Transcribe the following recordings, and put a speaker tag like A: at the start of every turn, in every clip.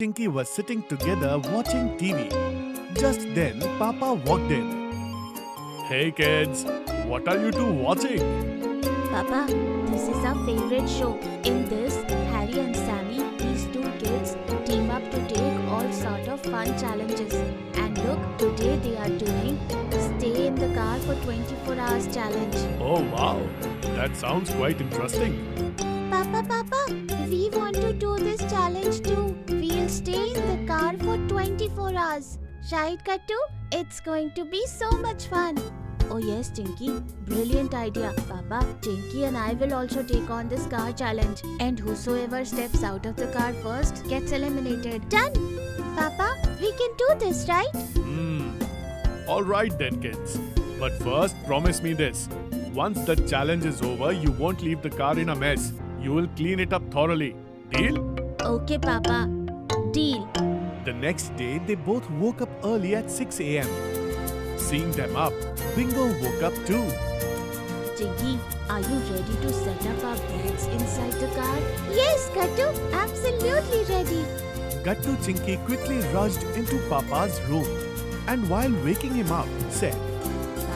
A: Tinky was sitting together watching TV. Just then, Papa walked in. Hey kids, what are you two watching?
B: Papa, this is our favorite show. In this, Harry and Sammy, these two kids, team up to take all sort of fun challenges. And look, today they are doing Stay in the Car for 24 Hours challenge.
A: Oh wow, that sounds quite interesting.
B: Papa, we want to do this challenge too. We'll stay in the car for 24 hours. Right, Kattu? It's going to be so much fun. Oh yes, Tinky. Brilliant idea. Papa, Tinky and I will also take on this car challenge. And whosoever steps out of the car first gets eliminated. Done! Papa, we can do this, right?
A: Alright then kids. But first, promise me this. Once the challenge is over, you won't leave the car in a mess. You will clean it up thoroughly. Deal?
B: Okay, Papa. Deal.
A: The next day, they both woke up early at 6 a.m. Seeing them up, Bingo woke up too.
B: Tinky, are you ready to set up our beds inside the car? Yes, Kattu. Absolutely ready.
A: Gattu Chinky quickly rushed into Papa's room and while waking him up, said,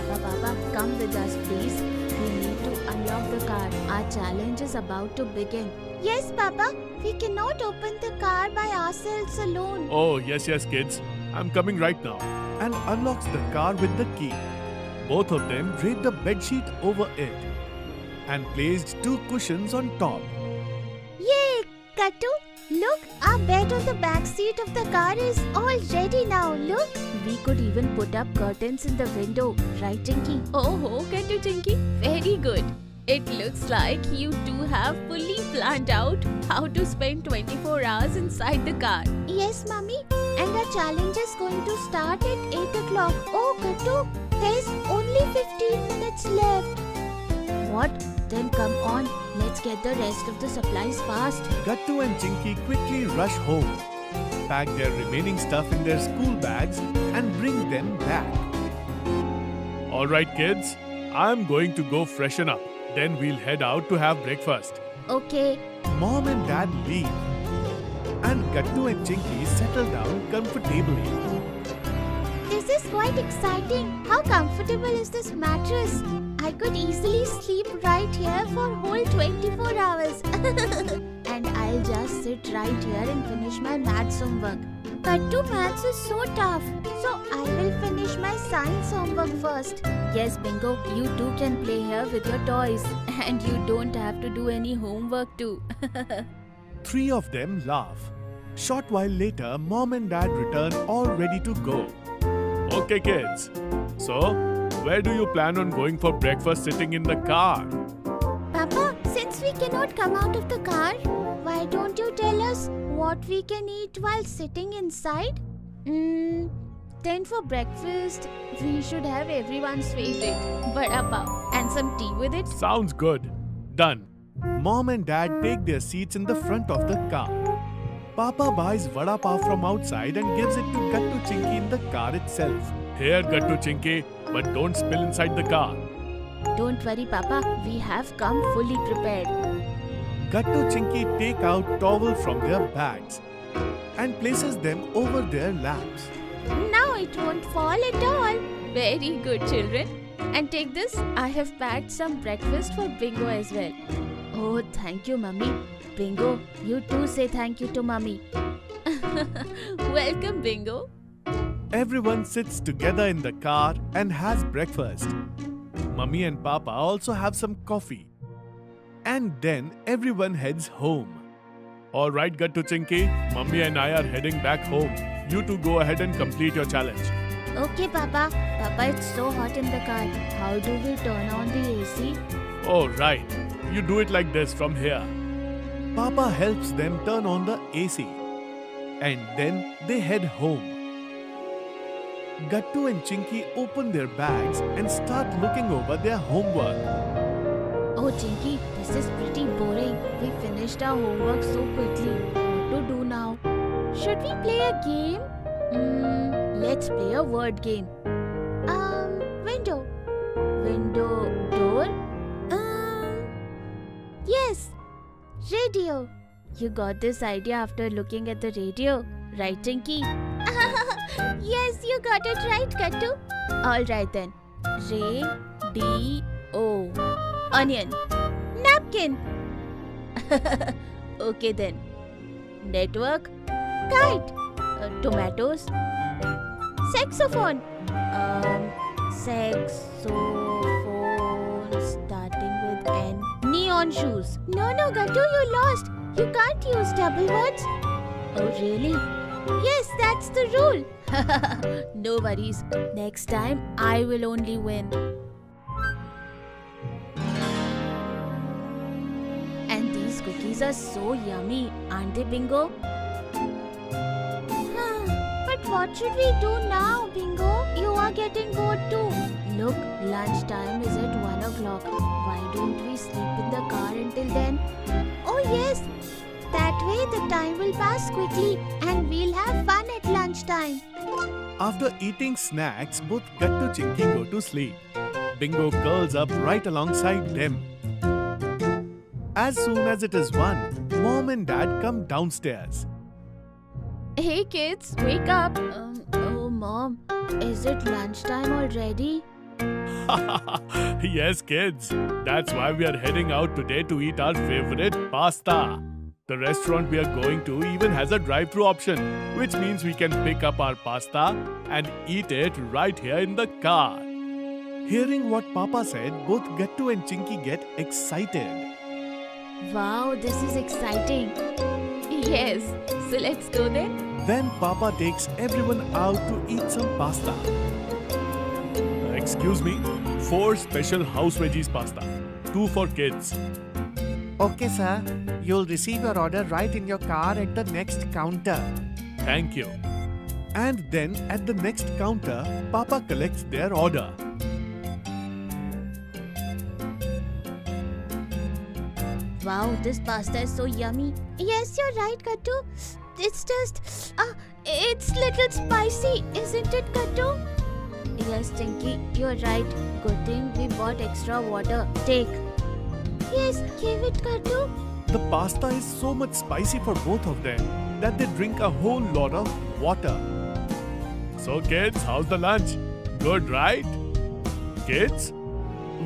B: Papa, come with us, please. We need to unlock the car. Our challenge is about to begin. Yes, Papa. We cannot open the car by ourselves alone.
A: Oh, yes, kids. I'm coming right now. And unlocks the car with the key. Both of them draped a bedsheet over it and placed two cushions on top.
B: Yay! Kattu, look, our bed on the back seat of the car is all ready now. Look. We could even put up curtains in the window. Right, Tinky?
C: Oh, Kattu Tinky, very good. It looks like you two have fully planned out how to spend 24 hours inside the car.
B: Yes, Mummy. And our challenge is going to start at 8 o'clock. Oh, Kattu, there's only 15 minutes left. What? Then come on. Let's get the rest of the supplies fast.
A: Gattu and Chinky quickly rush home, pack their remaining stuff in their school bags and bring them back. Alright kids, I'm going to go freshen up. Then we'll head out to have breakfast.
B: Okay.
A: Mom and Dad leave. And Gattu and Chinky settle down comfortably.
B: This is quite exciting. How comfortable is this mattress? I could easily sleep right here for whole 24 hours. And I'll just sit right here and finish my maths homework. Kattu, maths is so tough. So I will finish my science homework first. Yes, Bingo, you too can play here with your toys. And you don't have to do any homework too.
A: Three of them laugh. Short while later, Mom and Dad return all ready to go. Okay kids, so where do you plan on going for breakfast sitting in the car?
B: Papa, since we cannot come out of the car, why don't you tell us what we can eat while sitting inside? Then for breakfast, we should have everyone's favorite, vada pav, and some tea with it.
A: Sounds good. Done. Mom and Dad take their seats in the front of the car. Papa buys vada pav from outside and gives it to Gattu Chinky in the car itself. Here, Gattu Chinky, but don't spill inside the car.
B: Don't worry, Papa, we have come fully prepared.
A: Gattu Chinky take out towel from their bags and places them over their laps.
B: Now it won't fall at all.
C: Very good, children. And take this, I have packed some breakfast for Bingo as well.
B: Oh, thank you, Mummy. Bingo, you too say thank you to Mummy.
C: Welcome, Bingo.
A: Everyone sits together in the car and has breakfast. Mummy and Papa also have some coffee. And then everyone heads home. Alright, Gattu Chinky, Mummy and I are heading back home. You two go ahead and complete your challenge.
B: Okay, Papa. Papa, it's so hot in the car. How do we turn on the AC?
A: Oh, right. You do it like this from here. Papa helps them turn on the AC. And then they head home. Gattu and Chinky open their bags and start looking over their homework.
B: Oh, Chinky, this is pretty boring. We finished our homework so quickly. What to do now? Should we play a game? Let's play a word game. Window. Window, door. Yes. Radio.
C: You got this idea after looking at the radio, right, Chinky?
B: Yes, you got it right, Kattu.
C: Alright then. Radio. Onion.
B: Napkin.
C: Okay then. Network.
B: Kite.
C: Tomatoes.
B: Saxophone.
C: Saxophone starting with N. Neon shoes.
B: No, Kattu, you lost. You can't use double words.
C: Oh really?
B: Yes, that's the rule.
C: No worries. Next time I will only win. And these cookies are so yummy, aren't they, Bingo?
B: But what should we do now, Bingo? You are getting bored too.
C: Look, lunchtime is at 1 o'clock. Why don't we sleep in the car until then?
B: Oh yes. That way the time will pass quickly and we'll have fun at lunchtime.
A: After eating snacks, both Gattu Chinky go to sleep. Bingo curls up right alongside them. As soon as it is 1, Mom and Dad come downstairs.
C: Hey kids, wake up. Oh Mom, is it lunchtime already?
A: Yes, kids. That's why we are heading out today to eat our favorite pasta. The restaurant we are going to even has a drive-thru option, which means we can pick up our pasta and eat it right here in the car. Hearing what Papa said, both Gattu and Chinky get excited.
C: Wow, this is exciting. Yes, so let's go then.
A: Then Papa takes everyone out to eat some pasta. Excuse me, 4 special house veggies pasta, 2 for kids.
D: Okay, sir. You'll receive your order right in your car at the next counter.
A: Thank you. And then at the next counter, Papa collects their order.
C: Wow, this pasta is so yummy.
B: Yes, you're right, Kattu. It's just, it's little spicy, isn't it, Kattu?
C: Yes, Chinky, you're right. Good thing we bought extra water. Take.
B: Yes, give it, Kattu.
A: The pasta is so much spicy for both of them that they drink a whole lot of water. So kids, how's the lunch? Good, right? Kids?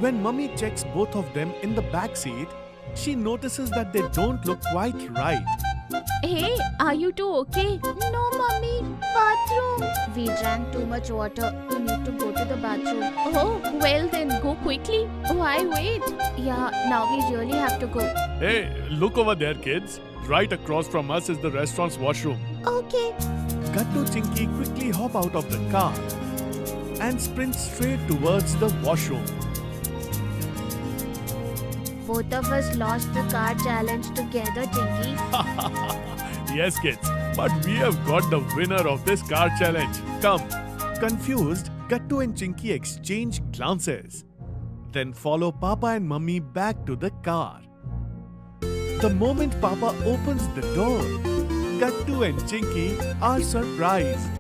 A: When Mummy checks both of them in the back seat, she notices that they don't look quite right.
C: Hey, are you two okay?
B: No, Mummy. Bathroom.
C: We drank too much water. We need to go to the bathroom. Oh, well then, go quickly. Why wait? Yeah, now we really have to go.
A: Hey, look over there, kids. Right across from us is the restaurant's washroom.
B: Okay.
A: Gattu Chinky quickly hop out of the car and sprint straight towards the washroom.
C: Both of us lost the car challenge together, Chinky.
A: Yes, kids, but we have got the winner of this car challenge. Come. Confused, Gattu and Chinky exchange glances. Then follow Papa and Mummy back to the car. The moment Papa opens the door, Gattu and Chinky are surprised.